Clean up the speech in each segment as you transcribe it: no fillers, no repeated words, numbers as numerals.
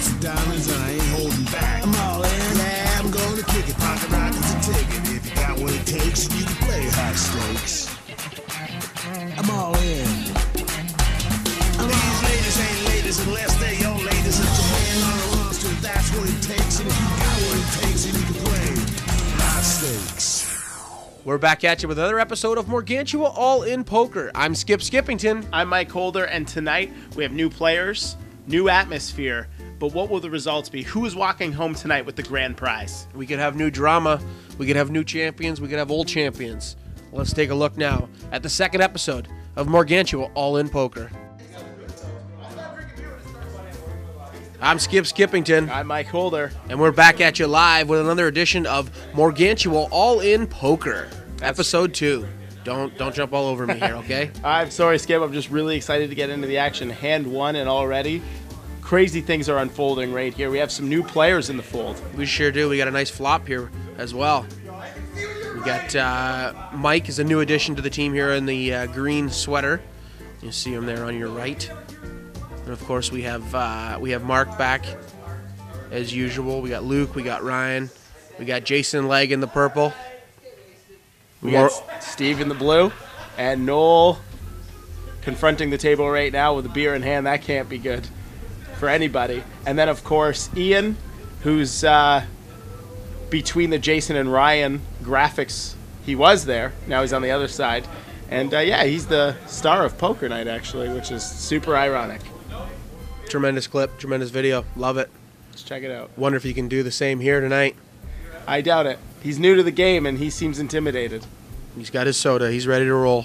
Chase the diamonds and I ain't holding back. I'm all in. Yeah, I'm gonna kick it. Pocket rockets a ticket. If you got what it takes, you can play high stakes. I'm all in. These ladies ain't ladies unless they're your ladies. It's a man on a roster. That's what it takes. And if you got what it takes, then you can play high stakes. We're back at you with another episode of Morganchewa All In Poker. I'm Skip Skippington. I'm Mike Holder, and tonight we have new players, new atmosphere, but what will the results be? Who is walking home tonight with the grand prize? We could have new drama, we could have new champions, we could have old champions. Let's take a look now at the second episode of Morganchewa All In Poker. I'm Skip Skippington. I'm Mike Holder. And we're back at you live with another edition of Morganchewa All In Poker, episode 2. Don't jump all over me here, okay? I'm sorry, Skip. I'm just really excited to get into the action. Hand 1 and already crazy things are unfolding right here. We have some new players in the fold. We sure do. We got a nice flop here as well. We got Mike is a new addition to the team here in the green sweater. You see him there on your right. And of course we have Mark back as usual. We got Luke, we got Ryan, we got Jason Legg in the purple. We got Steve in the blue, and Noel confronting the table right now with a beer in hand. That can't be good for anybody. And then of course Ian, who's between the Jason and Ryan graphics. He was there, now he's on the other side. And yeah, he's the star of Poker Night actually, which is super ironic. Tremendous clip, tremendous video. Love it. Let's check it out. Wonder if he can do the same here tonight. I doubt it. He's new to the game, and he seems intimidated. He's got his soda. He's ready to roll.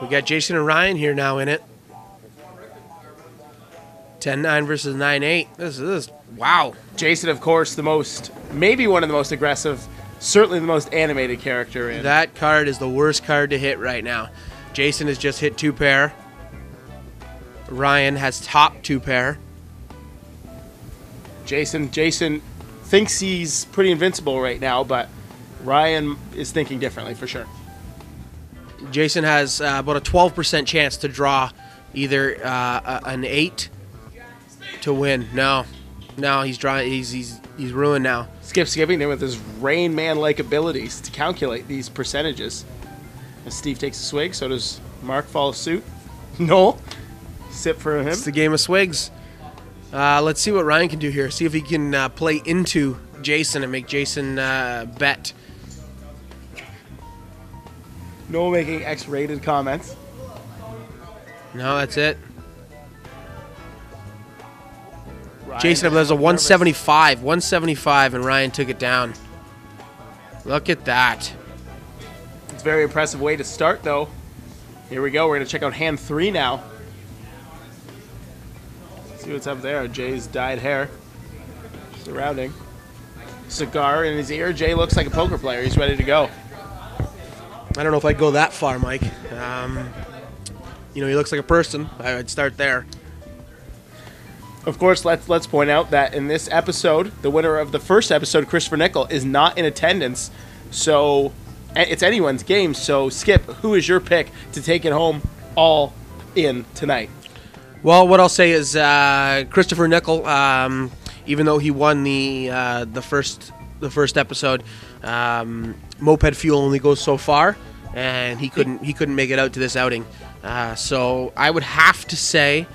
We got Jason and Ryan here now in it. 10-9 versus 9-8. This is, wow. Jason, of course, maybe one of the most aggressive, certainly the most animated character in. That card is the worst card to hit right now. Jason has just hit 2 pair. Ryan has top 2 pair. Jason thinks he's pretty invincible right now, but Ryan is thinking differently for sure. Jason has about a 12% chance to draw either an 8 to win. No, he's drawing. He's ruined now. Skipping there with his Rain Man-like abilities to calculate these percentages. And Steve takes a swig, so does Mark follow suit. Noel. Sip for him. It's the game of swigs. Let's see what Ryan can do here. See if he can play into Jason and make Jason bet. No making X-rated comments. No, that's it. Ryan Jason, there's a 175. 175, and Ryan took it down. Look at that. It's a very impressive way to start, though. Here we go. We're going to check out hand 3 now. See what's up there. Jay's dyed hair surrounding. Cigar in his ear. Jay looks like a poker player. He's ready to go. I don't know if I'd go that far, Mike. He looks like a person. I'd start there. Of course, let's point out that in this episode, the winner of the first episode, Christopher Nickel, is not in attendance. So it's anyone's game. So Skip, who is your pick to take it home all in tonight? Well, what I'll say is Christopher Nickel, even though he won the first episode, Moped Fuel only goes so far, and he couldn't make it out to this outing. So I would have to say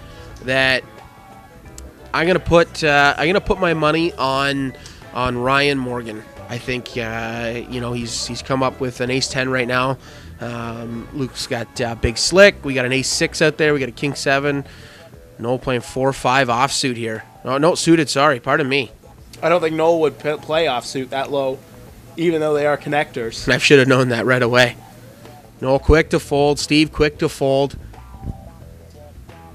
that I'm gonna put my money on Ryan Morgan. I think he's come up with an ace-10 right now. Luke's got Big Slick. We got an ace-6 out there. We got a king-7. Noel playing 4-5 offsuit here. No, suited, sorry. Pardon me. I don't think Noel would play offsuit that low, even though they are connectors. I should have known that right away. Noel quick to fold. Steve quick to fold.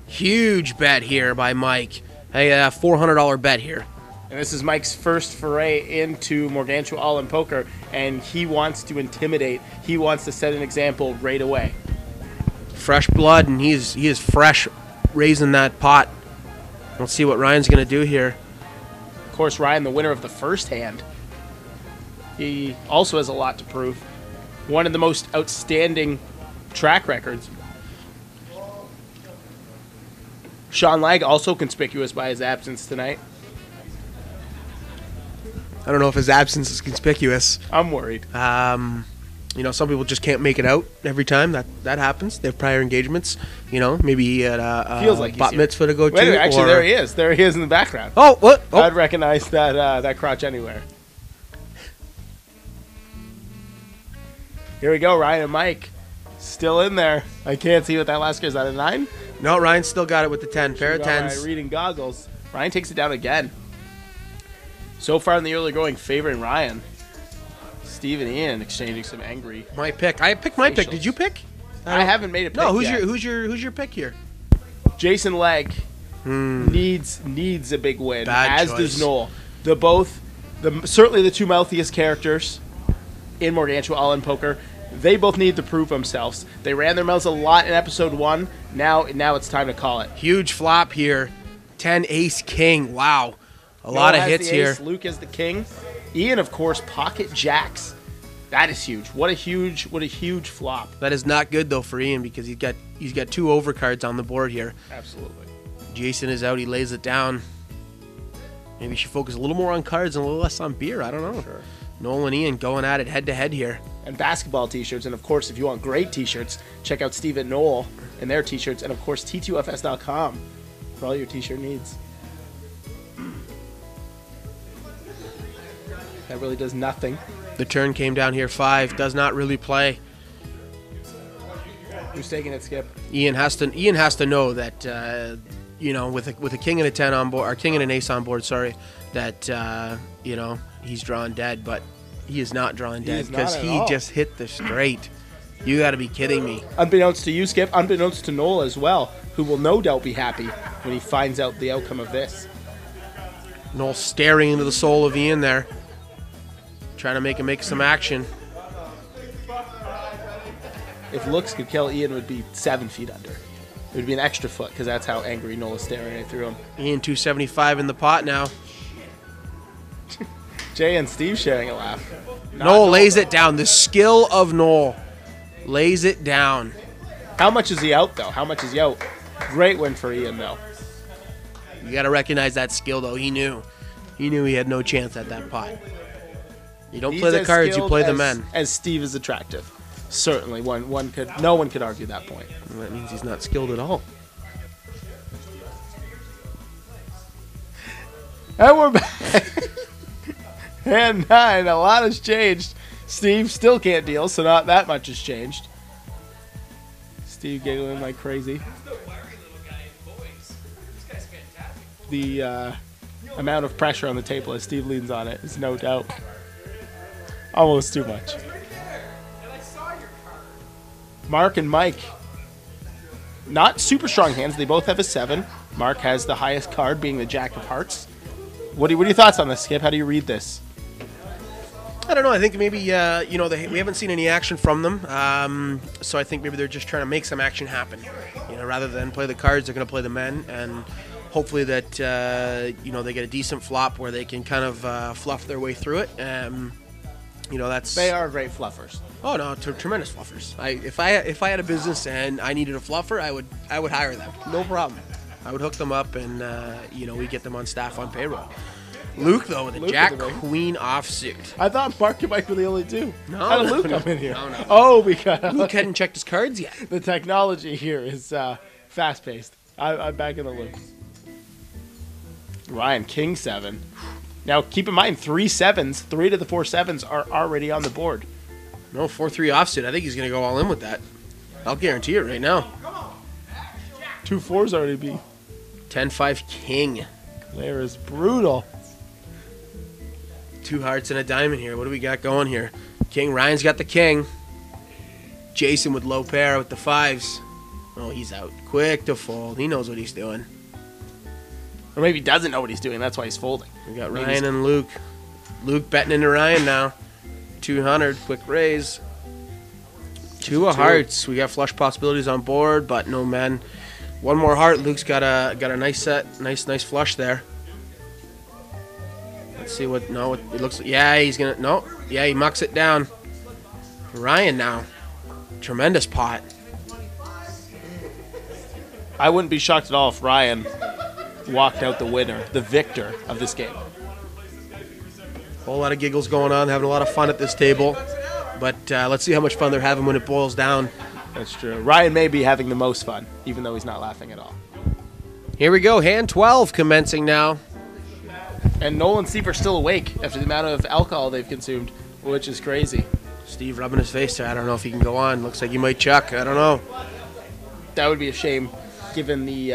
Huge bet here by Mike. Hey, $400 bet here. And this is Mike's first foray into Morganchewa All In Poker, and he wants to intimidate. He wants to set an example right away. Fresh blood, and he is fresh raising that pot. Let's see what Ryan's going to do here. Of course, Ryan, the winner of the first hand. He also has a lot to prove. One of the most outstanding track records. Sean Lag also conspicuous by his absence tonight. I don't know if his absence is conspicuous. I'm worried. You know, some people just can't make it out every time. That happens. They have prior engagements. You know, maybe he had a Feels like bat he's mitzvah to go to. Wait, actually, or... there he is. There he is in the background. Oh, what? Oh. I'd recognize that crotch anywhere. Here we go, Ryan and Mike. Still in there. I can't see what that last guy is. That a 9? No, Ryan still got it with the 10. Pair of 10s. Ryan reading goggles. Ryan takes it down again. So far in the early going, favoring Ryan. Steve and Ian exchanging some angry. My pick. I picked my pick. Did you pick? I haven't made a pick. No, yet. who's your pick here? Jason Legg needs a big win. Bad as choice. does Noel. Certainly the two mouthiest characters in Morganchewa All In Poker. They both need to prove themselves. They ran their mouths a lot in episode 1. Now it's time to call it. Huge flop here. 10 ace king. Wow. A lot of hits here. Luke has the king. Ian, of course, pocket jacks. That is huge. What a huge flop. That is not good though for Ian because he's got 2 overcards on the board here. Absolutely. Jason is out. He lays it down. Maybe he should focus a little more on cards and a little less on beer. I don't know. Sure. Noel and Ian going at it head to head here. And basketball t-shirts. And, of course, if you want great t-shirts, check out Steve and Noel and their t-shirts. And, of course, T2FS.com for all your t-shirt needs. That really does nothing. The turn came down here 5. Does not really play. Who's taking it, Skip? Ian has to know that you know, with a king and a 10 on board, or king and an ace on board, sorry, that you know, he's drawing dead, but he is not drawing dead because he just hit the straight. You got to be kidding me. Unbeknownst to you, Skip, unbeknownst to Noel as well, who will no doubt be happy when he finds out the outcome of this. Noel staring into the soul of Ian there, trying to make some action. If looks could kill, Ian would be 7 feet under. It would be an extra foot because that's how angry Noel is staring right through him. Ian 275 in the pot now. Jay and Steve sharing a laugh. Noel lays it down. The skill of Noel lays it down. How much is he out, though? How much is he out? Great win for Ian, though. You got to recognize that skill, though. He knew he had no chance at that pot. You don't play the cards, you play the men. As Steve is attractive. Certainly, no one could argue that point. Well, that means he's not skilled at all. And we're back. And 9, a lot has changed. Steve still can't deal, so not that much has changed. Steve giggling like crazy. The amount of pressure on the table as Steve leans on it is no doubt almost too much. Mark and Mike, not super strong hands. They both have a 7. Mark has the highest card, being the Jack of Hearts. What are your thoughts on this, Skip? How do you read this? I don't know. I think maybe we haven't seen any action from them, so I think maybe they're just trying to make some action happen. You know, rather than play the cards, they're going to play the men, and hopefully that they get a decent flop where they can kind of fluff their way through it. They are great fluffers. Oh no, tremendous fluffers. If I had a business and I needed a fluffer, I would hire them. No problem. I would hook them up and we get them on staff on payroll. Luke though with a Jack Queen offsuit. I thought Mark and Mike were the only two. No, how did Luke come in here? No. Oh, because Luke hadn't checked his cards yet. The technology here is fast paced. I'm back in the loop. Ryan King 7. Now keep in mind 3 7s. 3 to the 4 7s are already on the board. No 4-3 offsuit. I think he's gonna go all in with that. I'll guarantee it right now. 2 4s already be. 10-5 King. Claire is brutal. 2 hearts and a diamond here. What do we got going here? King. Ryan's got the king. Jason with low pair with the 5s. Oh, he's out. Quick to fold. He knows what he's doing. Or maybe he doesn't know what he's doing. That's why he's folding. We got Ryan and Luke. Luke betting into Ryan now. 200. Quick raise. 2 of hearts. We got flush possibilities on board, but no men. 1 more heart. Luke's got a nice set. Nice flush there. Let's see what. No, it looks. Yeah, he's gonna. No. Yeah, he mucks it down. Ryan now. Tremendous pot. I wouldn't be shocked at all if Ryan walked out the winner, the victor of this game. A whole lot of giggles going on, having a lot of fun at this table. But let's see how much fun they're having when it boils down. That's true. Ryan may be having the most fun, even though he's not laughing at all. Here we go, hand 12 commencing now. And Noel and Steve are still awake after the amount of alcohol they've consumed, which is crazy. Steve rubbing his face there. I don't know if he can go on. Looks like he might chuck. I don't know. That would be a shame, given the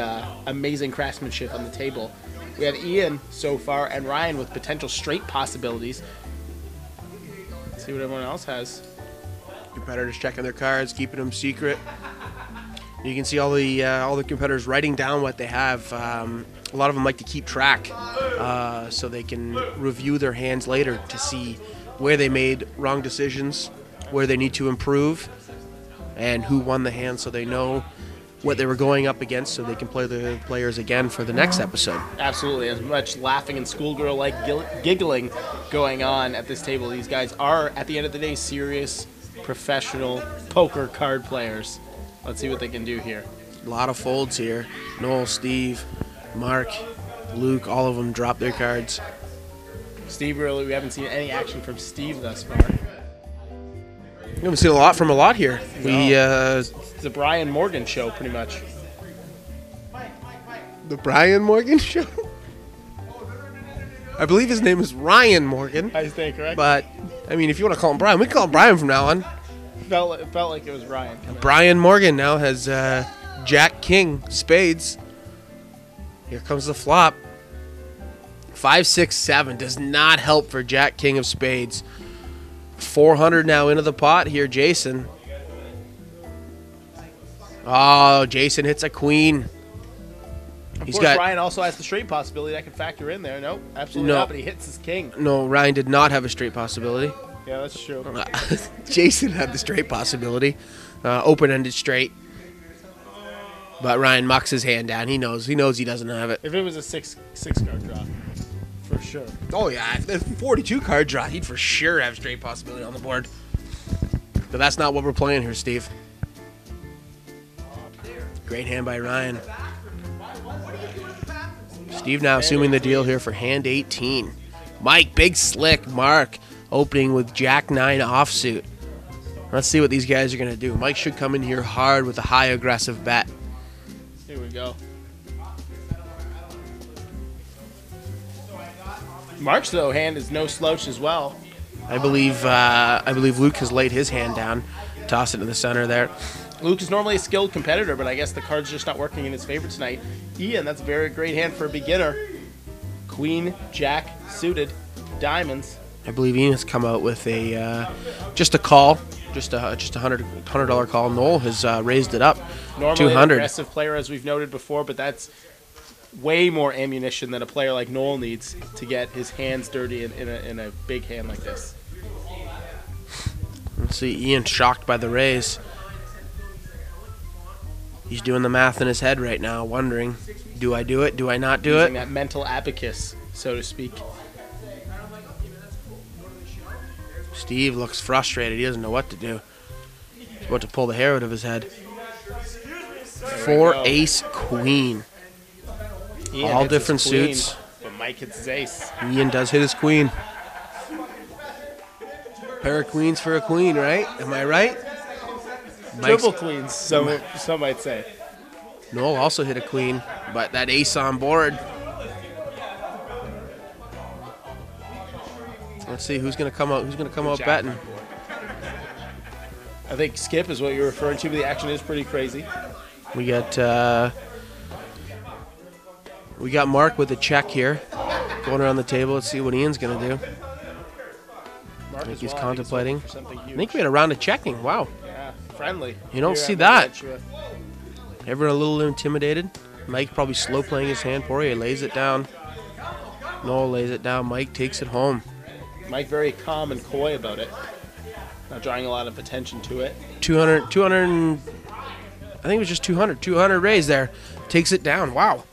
amazing craftsmanship on the table. We have Ian so far and Ryan with potential straight possibilities. Let's see what everyone else has. Competitors checking their cards, keeping them secret. You can see all the competitors writing down what they have. A lot of them like to keep track so they can review their hands later to see where they made wrong decisions, where they need to improve, and who won the hand so they know what they were going up against so they can play the players again for the next episode. Absolutely. As much laughing and schoolgirl-like giggling going on at this table. These guys are, at the end of the day, serious, professional poker card players. Let's see what they can do here. A lot of folds here. Noel, Steve, Mark, Luke, all of them drop their cards. Steve, really, we haven't seen any action from Steve thus far. We haven't seen a lot from a lot here. No. It's the Brian Morgan show, pretty much. The Brian Morgan show? I believe his name is Ryan Morgan. I think, correct? But, I mean, if you want to call him Brian, we can call him Brian from now on. It felt like it was Ryan. Brian Morgan now has Jack King spades. Here comes the flop. 5, 6, 7 does not help for Jack King of spades. 400 now into the pot here, Jason. Oh, Jason hits a queen. Of course, Ryan also has the straight possibility that can factor in there. Nope, absolutely not, but he hits his king. No, Ryan did not have a straight possibility. Yeah, that's true. Jason had the straight possibility. Open-ended straight. But Ryan mucks his hand down. He knows he doesn't have it. If it was a six card draw, for sure. Oh, yeah. If it's a 42 card draw, he'd for sure have straight possibility on the board. But that's not what we're playing here, Steve. Great hand by Ryan. Steve now assuming the deal here for hand 18. Mike, big slick. Mark opening with Jack 9 offsuit. Let's see what these guys are going to do. Mike should come in here hard with a high aggressive bet. Here we go. Mark's, though, hand is no slouch as well. I believe Luke has laid his hand down. Toss it to the center there. Luke is normally a skilled competitor, but I guess the card's just not working in his favor tonight. Ian, that's a very great hand for a beginner. Queen, Jack, suited, diamonds. I believe Ian has come out with a just a call, just a $100 call. Noel has raised it up, normally 200. An aggressive player, as we've noted before, but that's way more ammunition than a player like Noel needs to get his hands dirty in a big hand like this. Let's see, Ian shocked by the raise. He's doing the math in his head right now, wondering, do I do it? Do I not do Using it? that mental abacus, so to speak. Steve looks frustrated. He doesn't know what to do. He's about to pull the hair out of his head. 4 ace queen. Ian all hits different his queen, suits. But Mike hits his ace. Ian does hit his queen. Pair of queens for a queen, right? Am I right? Triple queens, some might say. Noel also hit a queen, but that ace on board. Let's see who's gonna come out. Who's gonna come out betting? I think skip is what you're referring to, but the action is pretty crazy. We got Mark with a check here, going around the table. Let's see what Ian's gonna do. I think he's contemplating. I think we had a round of checking. Wow. Yeah, friendly. You don't see that. Everyone a little intimidated. Mike probably slow playing his hand. Poirier lays it down. Noel lays it down. Mike takes it home. Mike very calm and coy about it. Not drawing a lot of attention to it. 200, I think it was just 200. 200 raise there. Takes it down. Wow.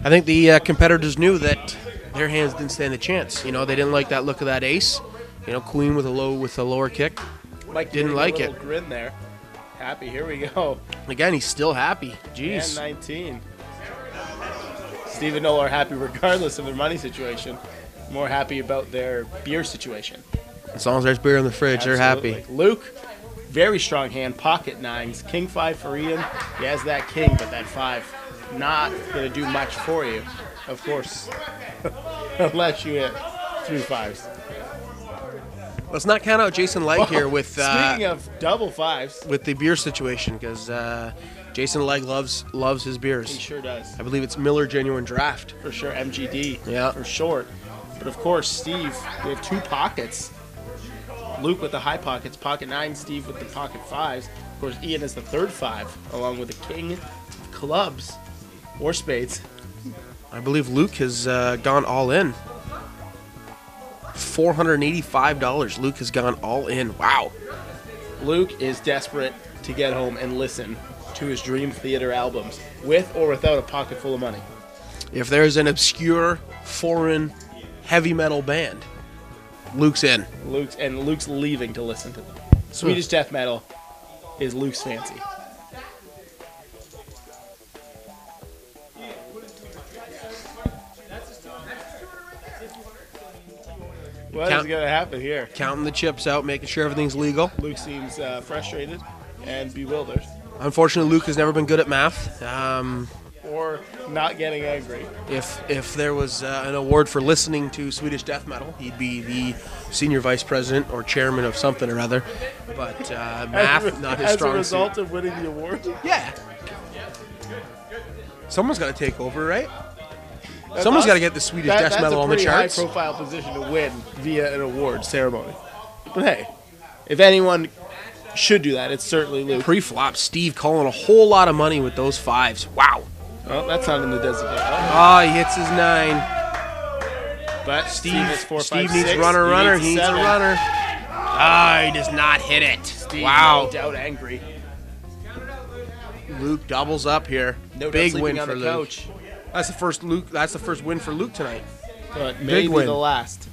I think the competitors knew that their hands didn't stand a chance. You know, they didn't like that look of that ace. You know, queen with a lower kick. Mike didn't like it. Grin there. Happy. Here we go. Again, he's still happy. And Jeez. 19. Steve and Noel are happy regardless of their money situation. More happy about their beer situation. As long as there's beer in the fridge, they're happy. Absolutely. Luke, very strong hand, pocket nines. King 5 for Ian. He has that king, but that 5 not going to do much for you, of course, unless you hit through 5s. Let's not count out Jason Legg here with Speaking of double 5s. with the beer situation, because Jason Legg loves his He beers. sure does. I believe it's Miller Genuine Draft. For sure, MGD. Yeah. For short. But of course, Steve, they have 2 pockets. Luke with the high pockets, pocket 9. Steve with the pocket 5s. Of course, Ian has the third 5, along with the king of clubs or spades. I believe Luke has gone all in. $485. Luke has gone all in. Wow. Luke is desperate to get home and listen to his Dream Theater albums, with or without a pocket full of money. If there's an obscure foreign heavy metal band, Luke's in. Luke's leaving to listen to them. Swedish death metal is Luke's fancy. What is going to happen here? Counting the chips out, making sure everything's legal. Luke seems frustrated and bewildered. Unfortunately, Luke has never been good at math. Or not getting angry. If there was an award for listening to Swedish death metal, he'd be the senior vice president or chairman of something or other. But math, not his strong suit. As a result of winning the award? Yeah. Someone's got to take over, right? Someone's got to get the Swedish death metal on the charts. That's a pretty high-profile position to win via an award ceremony. But hey, if anyone should do that, it's certainly Luke. Pre-flop, Steve calling a whole lot of money with those 5s. Wow. Oh, that's not in the designated. Oh, he hits his 9. But Steve is 4, 5, Steve 6. needs runner. He needs a 7. runner. Ah, he does not hit it. Steve, Wow. no doubt angry. Luke doubles up here. No Big doubt win sleeping on for the Luke. couch. That's the first Luke. That's the first win for Luke tonight. But maybe win. the last.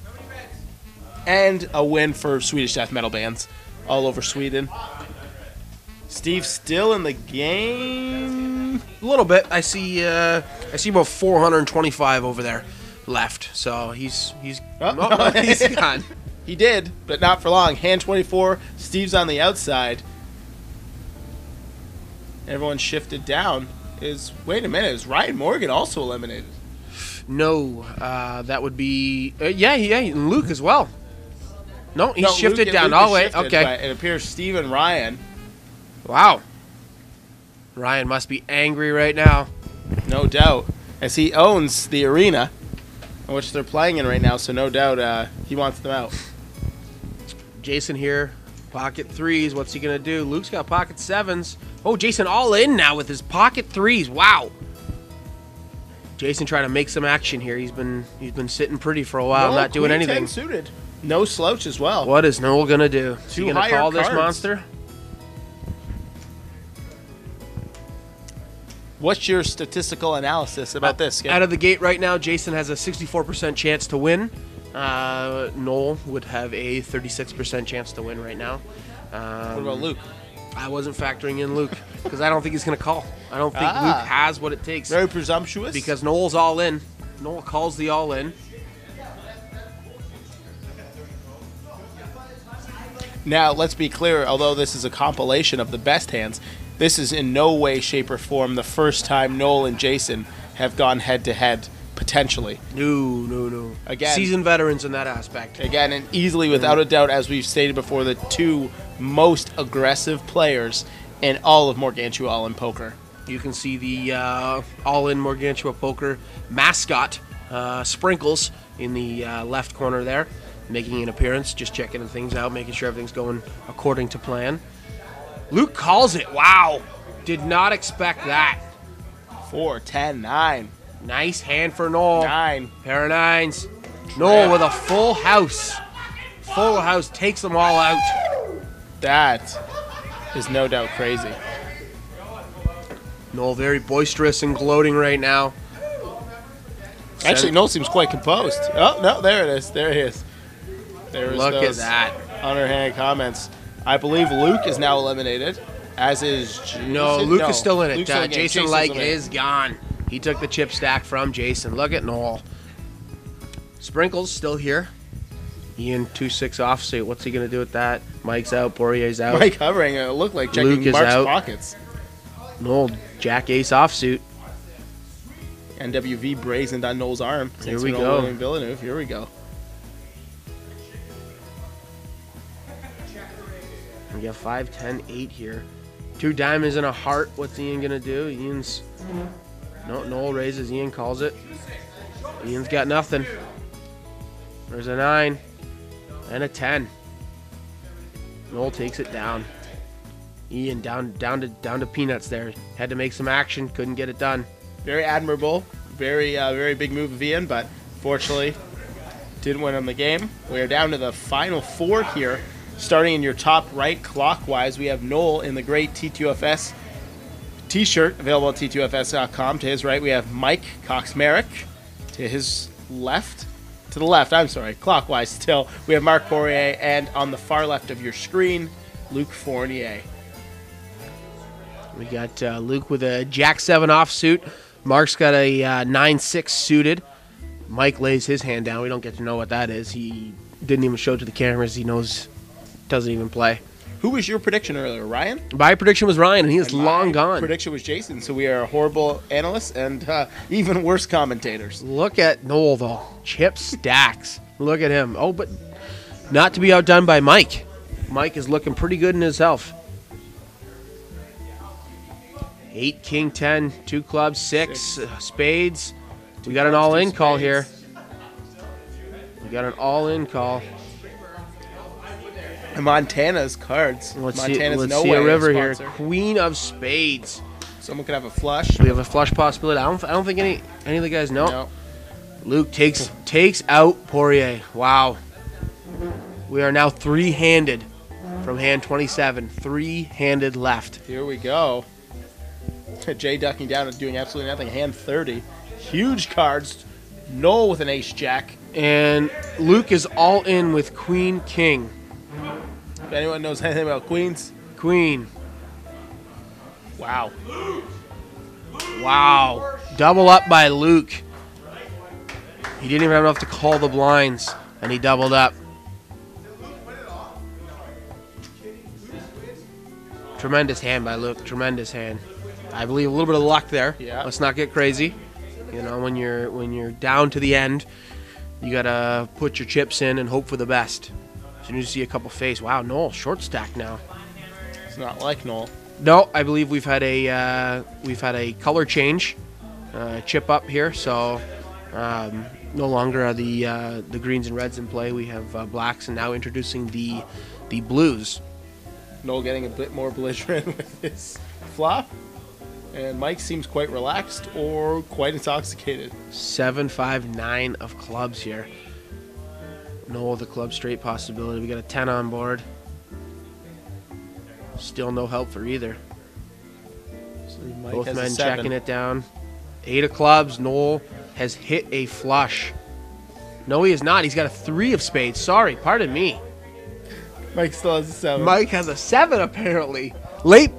And a win for Swedish death metal bands all over Sweden. Steve still in the game. A little bit. I see about 425 over there left. So he's he's gone. He did, but not for long. Hand 24. Steve's on the outside. Everyone shifted down. Wait a minute, is Ryan Morgan also eliminated? No, that would be yeah, and Luke as well. No, he shifted down. Luke Oh wait, shifted, okay. But it appears Steve and Ryan. Wow. Ryan must be angry right now. No doubt, as he owns the arena, which they're playing in right now. So no doubt, he wants them out. Jason here, pocket 3s. What's he gonna do? Luke's got pocket 7s. Oh, Jason all in now with his pocket 3s. Wow. Jason trying to make some action here. He's been sitting pretty for a while, not doing Queen anything. 10 suited. No slouch as well. What is Noel gonna do? Is he Two gonna higher call this cards. monster? What's your statistical analysis about this? Skip? Out of the gate right now, Jason has a 64% chance to win. Noel would have a 36% chance to win right now. What about Luke? I wasn't factoring in Luke because I don't think he's going to call. I don't think Luke has what it takes. Very presumptuous. Because Noel's all in. Noel calls the all in. Now, let's be clear, although this is a compilation of the best hands, this is in no way, shape, or form the first time Noel and Jason have gone head-to-head, potentially. No. Again, seasoned veterans in that aspect. Again, and easily, without a doubt, as we've stated before, the 2 most aggressive players in all of Morganchewa All-In Poker. You can see the all-in Morganchewa Poker mascot, Sprinkles, in the left corner there, making an appearance, just checking things out, making sure everything's going according to plan. Luke calls it. Wow. Did not expect that. 4, 10, 9. Nice hand for Noel. 9. Pair of 9s. Noel with a full house. Full house takes them all out. That is no doubt crazy. Noel very boisterous and gloating right now. Actually, Noel seems quite composed. Oh, no, there it is. There he is. There's Look at those that. underhand comments. I believe Luke is now eliminated. As is Jason. No, Luke is still in it. Luke's still in the game. Jason Jason's Legg in it. is gone. He took the chip stack from Jason. Look at Noel. Sprinkles still here. Ian 2-6 offsuit. What's he going to do with that? Mike's out. Poirier's out. Mike hovering. It looked like checking Luke is Mark's out. pockets. Noel Jack Ace offsuit. NWV brazened on Noel's arm. Here we go. William Villeneuve. Here we go. We got 5, 10, 8 here. 2 diamonds and a heart. What's Ian going to do? Ian's... No, Noel raises. Ian calls it. Ian's got nothing. There's a 9 and a 10. Noel takes it down. Ian down to peanuts there. Had to make some action. Couldn't get it done. Very admirable. Very big move of Ian, but fortunately didn't win on the game. We are down to the final 4 here. Starting in your top right clockwise, we have Noel in the great T2FS t-shirt available at t2fs.com. To his right, we have Mike Cox-Merrick. To his left, to the left, I'm sorry, clockwise still, we have Mark Poirier, and on the far left of your screen, Luke Fournier. We got Luke with a Jack 7 offsuit. Mark's got a 9-6 suited. Mike lays his hand down. We don't get to know what that is. He didn't even show it to the cameras. He knows, doesn't even play. Who was your prediction earlier, Ryan? My prediction was Ryan, and he is And long my gone. Prediction was Jason, so we are horrible analysts and even worse commentators. Look at Noel, though. Chip stacks. Look at him. Oh, but not to be outdone by Mike. Mike is looking pretty good in his health. 8, king, 10, 2 clubs, 6 spades. We got an all-in call here. We got an all-in call. Montana's cards. Let's Montana's see, no see way a river here. sponsor. Queen of spades. Someone could have a flush. We have a flush possibility. I don't think any of the guys know. No. Luke takes out Poirier. Wow. We are now 3-handed from hand 27. 3-handed left. Here we go. Jay ducking down and doing absolutely nothing. Hand 30. Huge cards. Noel with an ace-jack. And Luke is all in with Queen King. If anyone knows anything about queens. Queen. Wow. Wow. Double up by Luke. He didn't even have enough to call the blinds, and he doubled up. Tremendous hand by Luke. Tremendous hand. I believe a little bit of luck there. Yeah. Let's not get crazy. You know, when you're down to the end, you gotta put your chips in and hope for the best. As soon as you see a couple face, wow, Noel short stack now. It's not like Noel. No, I believe we've had a color change, chip up here. So no longer are the greens and reds in play. We have blacks, and now introducing the blues. Noel getting a bit more belligerent with his flop. And Mike seems quite relaxed or quite intoxicated. 7, 5, 9 of clubs here. Noel the club straight possibility. We got a 10 on board. Still no help for either. So Mike Both has a men 7. checking it down. 8 of clubs. Noel has hit a flush. No, he is not. He's got a 3 of spades. Sorry, pardon me. Mike still has a 7. Mike has a 7 apparently. Wait.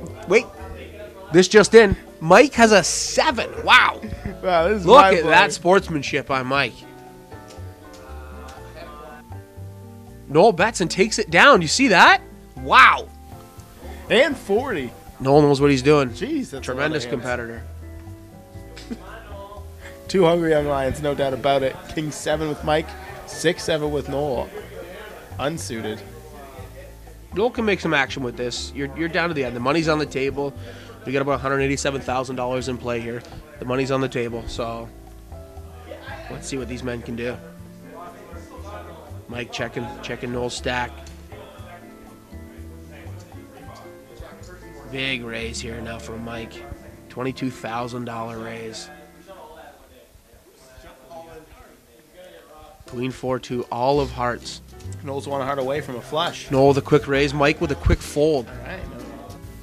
This just in. Mike has a 7. Wow. Wow, this is Look at mind-blowing. that sportsmanship on Mike. Noel bets and takes it down. You see that? Wow. And 40. Noel knows what he's doing. Jeez, that's Tremendous a lot of hands. competitor. 2 hungry young lions, no doubt about it. King 7 with Mike, 6-7 with Noel. Unsuited. Noel can make some action with this. You're down to the end. The money's on the table. We got about $187,000 in play here. The money's on the table, so let's see what these men can do. Mike checking Noel's stack. Big raise here now from Mike. $22,000 raise. Queen 4-2, all of hearts. Noel's 1 heart away from a flush. Noel with a quick raise. Mike with a quick fold. All right,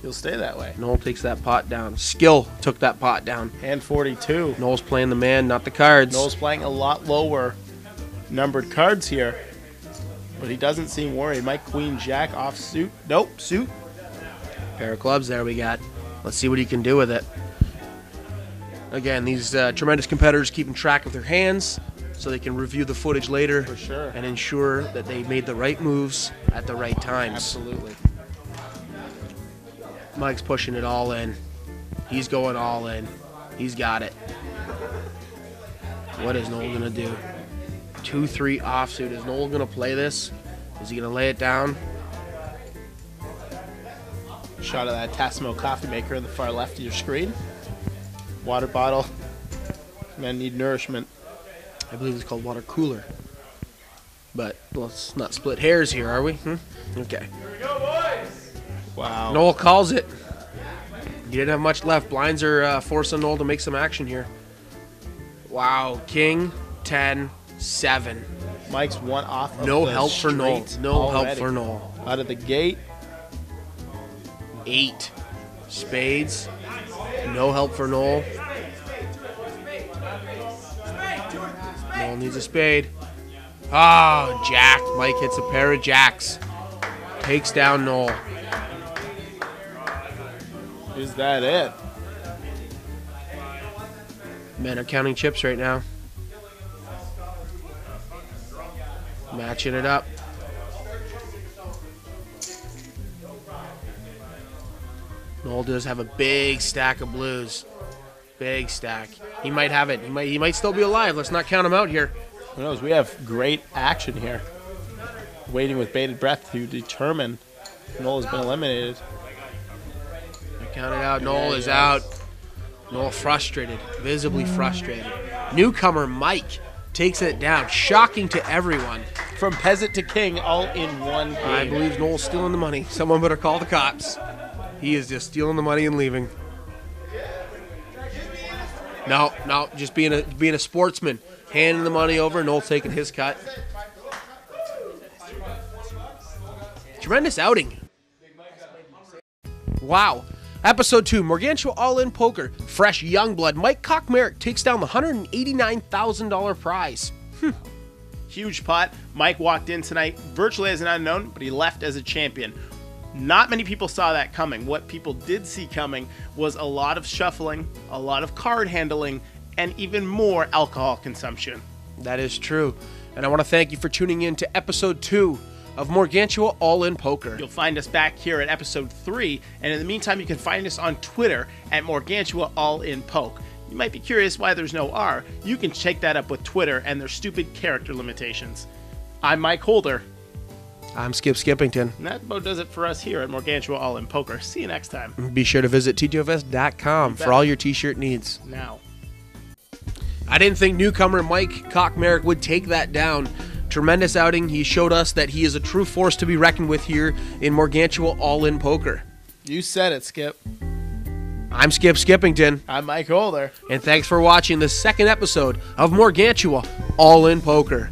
he'll stay that way. Noel takes that pot down. Skill took that pot down. Hand 42. Noel's playing the man, not the cards. Noel's playing a lot lower numbered cards here, but he doesn't seem worried. Mike Queen Jack off suit. Nope, suit. Pair of clubs there we got. Let's see what he can do with it. Again, these tremendous competitors keeping track of their hands so they can review the footage later For sure. and ensure that they made the right moves at the right times. Absolutely. Mike's pushing it all in. He's going all in. He's got it. What is Noel going to do? 2-3 offsuit. Is Noel going to play this? Is he going to lay it down? Shot of that Tassimo coffee maker in the far left of your screen. Water bottle. Men need nourishment. I believe it's called water cooler. But let's not split hairs here, are we? Okay. Wow. Noel calls it. He didn't have much left. Blinds are forcing Noel to make some action here. Wow. King, 10, 7. Mike's one off of No the help for Noel. straight No help already. for Noel. Out of the gate. 8. Spades. No help for Noel. Noel needs a spade. Oh, jack. Mike hits a pair of jacks. Takes down Noel. Is that it? Men are counting chips right now. Matching it up. Noel does have a big stack of blues. Big stack. He might have it. He might still be alive. Let's not count him out here. Who knows? We have great action here. Waiting with bated breath to determine if Noel has been eliminated. I counted out. Noel is out. Noel frustrated. Visibly frustrated. Newcomer Mike takes it down. Shocking to everyone. From peasant to king, all in one game. I believe Noel's stealing the money. Someone better call the cops. He is just stealing the money and leaving. No, just being a sportsman. Handing the money over, Noel taking his cut. Tremendous outing. Wow. Episode 2, Morganchewa All-In Poker. Fresh young blood. Mike Kochmerick takes down the $189,000 prize. Huge pot. Mike walked in tonight virtually as an unknown, but he left as a champion. Not many people saw that coming. What people did see coming was a lot of shuffling, a lot of card handling, and even more alcohol consumption. That is true. And I want to thank you for tuning in to episode 2 of Morganchewa All-In Poker. You'll find us back here at episode 3, and in the meantime, you can find us on Twitter at Morganchewa All-In Poke. You might be curious why there's no R. You can check that up with Twitter and their stupid character limitations. I'm Mike Holder, I'm Skip Skippington. and that about does it for us here at Morganchewa All-In Poker. See you next time. Be sure to visit TTOFS.com for all your t-shirt needs. Now. I didn't think newcomer Mike Kochmerick would take that down. Tremendous outing. He showed us that he is a true force to be reckoned with here in Morganchewa All-In Poker. You said it, Skip. I'm Skip Skippington, I'm Mike Holder. and thanks for watching the second episode of Morganchewa All-In Poker.